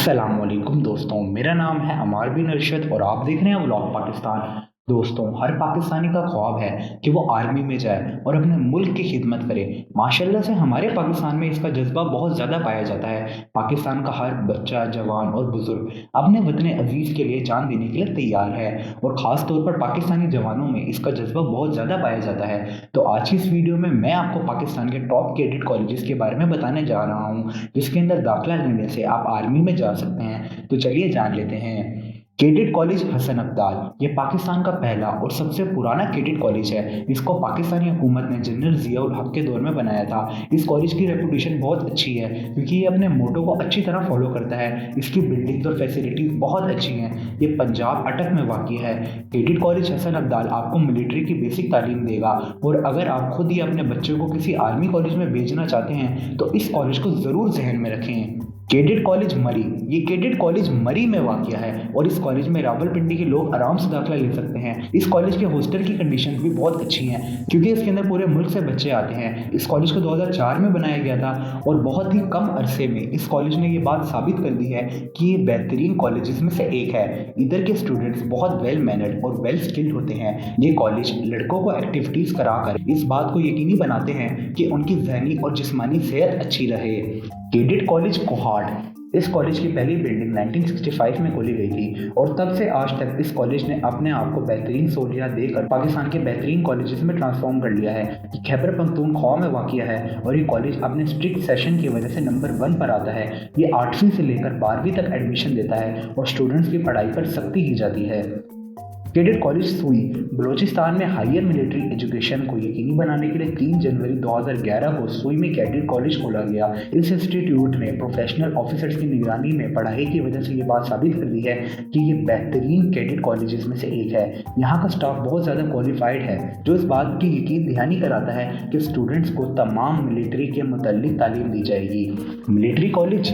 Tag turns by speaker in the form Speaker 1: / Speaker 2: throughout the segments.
Speaker 1: अस्सलामुअलैकुम दोस्तों, मेरा नाम है अमार बिन अरशद और आप देख रहे हैं व्लॉग पाकिस्तान। दोस्तों, हर पाकिस्तानी का ख्वाब है कि वो आर्मी में जाए और अपने मुल्क की खिदमत करे। माशाल्लाह से हमारे पाकिस्तान में इसका जज्बा बहुत ज़्यादा पाया जाता है। पाकिस्तान का हर बच्चा, जवान और बुजुर्ग अपने वतन अजीज़ के लिए जान देने के लिए तैयार है और ख़ास तौर पर पाकिस्तानी जवानों में इसका जज्बा बहुत ज़्यादा पाया जाता है। तो आज की इस वीडियो में मैं आपको पाकिस्तान के टॉप कैडेट कॉलेजेस के बारे में बताने जा रहा हूँ, जिसके अंदर दाखिला लेने से आप आर्मी में जा सकते हैं। तो चलिए जान लेते हैं। कैडेट कॉलेज हसन अब्दाल ये पाकिस्तान का पहला और सबसे पुराना कैडेट कॉलेज है। इसको पाकिस्तानी हुकूमत ने जनरल ज़िया-उल हक के दौर में बनाया था। इस कॉलेज की रेपुटेशन बहुत अच्छी है क्योंकि ये अपने मोटो को अच्छी तरह फॉलो करता है। इसकी बिल्डिंग्स और फैसिलिटीज़ बहुत अच्छी हैं। ये पंजाब अटक में वाक़ है। कैडेट कॉलेज हसन अब्दाल आपको मिलिट्री की बेसिक तालीम देगा और अगर आप खुद ही अपने बच्चे को किसी आर्मी कॉलेज में भेजना चाहते हैं तो इस कॉलेज को ज़रूर जहन में रखें। कैडेट कॉलेज मरी ये कैडेट कॉलेज मरी में वाक़या है और इस कॉलेज में रावलपिंडी के लोग आराम से दाखिला ले सकते हैं। इस कॉलेज के हॉस्टल की कंडीशंस भी बहुत अच्छी हैं क्योंकि इसके अंदर पूरे मुल्क से बच्चे आते हैं। इस कॉलेज को 2004 में बनाया गया था और बहुत ही कम अरसे में इस कॉलेज ने ये बात साबित कर दी है कि ये बेहतरीन कॉलेजेस में से एक है। इधर के स्टूडेंट्स बहुत वेल मैनर्ड और वेल स्किल्ड होते हैं। ये कॉलेज लड़कों को एक्टिविटीज़ कराकर इस बात को यकीनी बनाते हैं कि उनकी जहनी और जिस्मानी सेहत अच्छी रहे। कैडेट कॉलेज कोहाट इस कॉलेज की पहली बिल्डिंग 1965 में खोली गई थी और तब से आज तक इस कॉलेज ने अपने आप को बेहतरीन सहूलियात देकर पाकिस्तान के बेहतरीन कॉलेजेस में ट्रांसफॉर्म कर लिया है। ये खैबर पख्तूनख्वा में वाक़िया है और ये कॉलेज अपने स्ट्रिक्ट सेशन की वजह से नंबर 1 पर आता है। ये 8वीं से लेकर 12वीं तक एडमिशन देता है और स्टूडेंट्स की पढ़ाई पर सख्ती की जाती है। कैडेट कॉलेज सुई बलूचिस्तान में हायर मिलिट्री एजुकेशन को यकीनी बनाने के लिए 3 जनवरी 2011 को सुई में कैडेट कॉलेज खोला गया। इस इंस्टीट्यूट ने प्रोफेशनल ऑफिसर्स की निगरानी में पढ़ाई की वजह से ये बात साबित कर दी है कि ये बेहतरीन कैडेट कॉलेजेस में से एक है। यहाँ का स्टाफ बहुत ज़्यादा क्वालिफाइड है जो इस बात की यकीन दहानी कराता है कि स्टूडेंट्स को तमाम मिलिट्री के मुतल्लिक तालीम दी जाएगी। मिलिट्री कॉलेज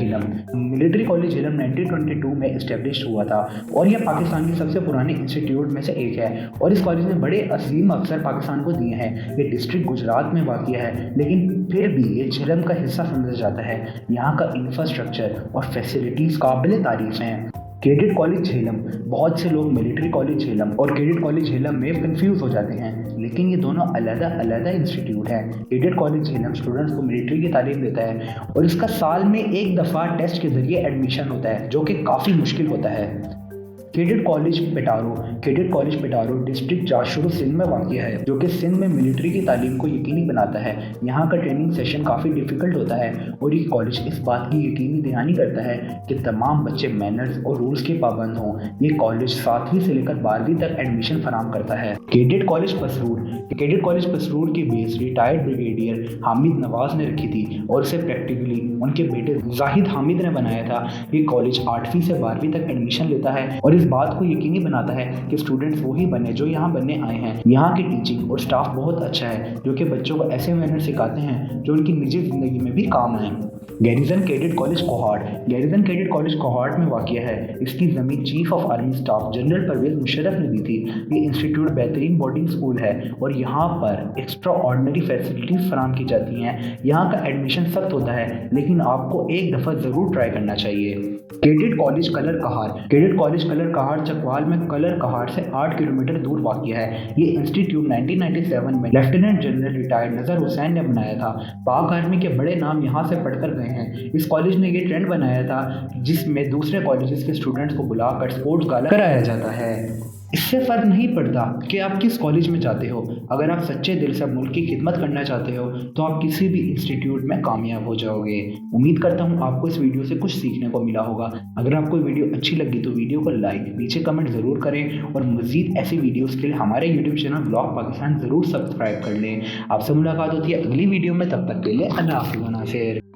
Speaker 1: झेलम 1922 में इस्टेब्लिश हुआ था और यह पाकिस्तान की सबसे पुरानी इंस्टीट्यूट में से एक है और इस कॉलेज ने बड़े अजीम अफसर पाकिस्तान को दिए हैं। ये डिस्ट्रिक्ट गुजरात में वाक़ है लेकिन फिर भी ये झेलम का हिस्सा समझा जाता है। यहाँ का इंफ्रास्ट्रक्चर और फैसिलिटीज़ काबिल तारीफ हैं। कैडेट कॉलेज झेलम बहुत से लोग मिलिट्री कॉलेज झेलम और कैडेट कॉलेज झेलम में कंफ्यूज हो जाते हैं, लेकिन ये दोनों अलग-अलग इंस्टीट्यूट हैं। कैडेट कॉलेज झेलम स्टूडेंट्स को मिलिट्री की तालीम देता है और इसका साल में एक दफ़ा टेस्ट के जरिए एडमिशन होता है जो कि काफ़ी मुश्किल होता है। Cadet college Petaro district Jamshoro Sindh में वाक़ है जो कि सिंध में मिलिट्री की तालीम को यकीनी बनाता है। यहाँ का ट्रेनिंग सेशन काफ़ी डिफ़िकल्ट होता है और ये कॉलेज इस बात की यकीनी दहानी करता है कि तमाम बच्चे मैनर्स और रूल्स के पाबंद हों। ये कॉलेज 7वीं से लेकर 12वीं तक एडमिशन फराहम करता है। कैडेट कॉलेज पसरूर की base retired brigadier Hamid Nawaz ने रखी थी और इसे प्रैक्टिकली उनके बेटे जाहिद हामिद ने बनाया था। ये कॉलेज 8वीं से 12वीं तक एडमिशन लेता है और इस बात को यकीनी बनाता है कि स्टूडेंट्स वही बने जो यहाँ बनने आए हैं। यहाँ की टीचिंग और स्टाफ बहुत अच्छा है जो कि बच्चों को ऐसे मैनर सिखाते हैं जो उनकी निजी ज़िंदगी में भी काम आए। गैरिजन कैडेट कॉलेज कोहाट में वाक़ है। इसकी ज़मीन chief of army staff general Pervez Musharraf ने दी थी। ये इंस्टीट्यूट बेहतरीन बोर्डिंग स्कूल है और यहाँ पर एक्स्ट्रा ऑर्डनरी फैसिलिटीज़ फराहम की जाती हैं। यहाँ का एडमिशन सख्त होता है लेकिन आपको एक दफ़ा ज़रूर ट्राई करना चाहिए। कैडेट कॉलेज कलर कहार चकवाल में कलर कहार से 8 किलोमीटर दूर वाक़ है। ये इंस्टीट्यूट 1997 में लेफ्टिनेंट जनरल रिटायर्ड नज़र हुसैन ने बनाया था। पाक आर्मी के बड़े नाम यहाँ से पढ़कर गए हैं। इस कॉलेज ने ये ट्रेंड बनाया था जिसमें दूसरे कॉलेजेस के स्टूडेंट्स को बुलाकर स्पोर्ट्स गाला कराया जाता है। इससे फ़र्क नहीं पड़ता कि आप किस कॉलेज में जाते हो। अगर आप सच्चे दिल से मुल्क की खिदमत करना चाहते हो तो आप किसी भी इंस्टीट्यूट में कामयाब हो जाओगे। उम्मीद करता हूँ आपको इस वीडियो से कुछ सीखने को मिला होगा। अगर आपको वीडियो अच्छी लगी तो वीडियो को लाइक, नीचे कमेंट ज़रूर करें और मज़ीद ऐसी वीडियोज़ के लिए हमारे यूट्यूब चैनल व्लॉग पाकिस्तान ज़रूर सब्सक्राइब कर लें। आपसे मुलाकात होती है अगली वीडियो में, तब तक के लिए अल्लाह हाफ़िज़।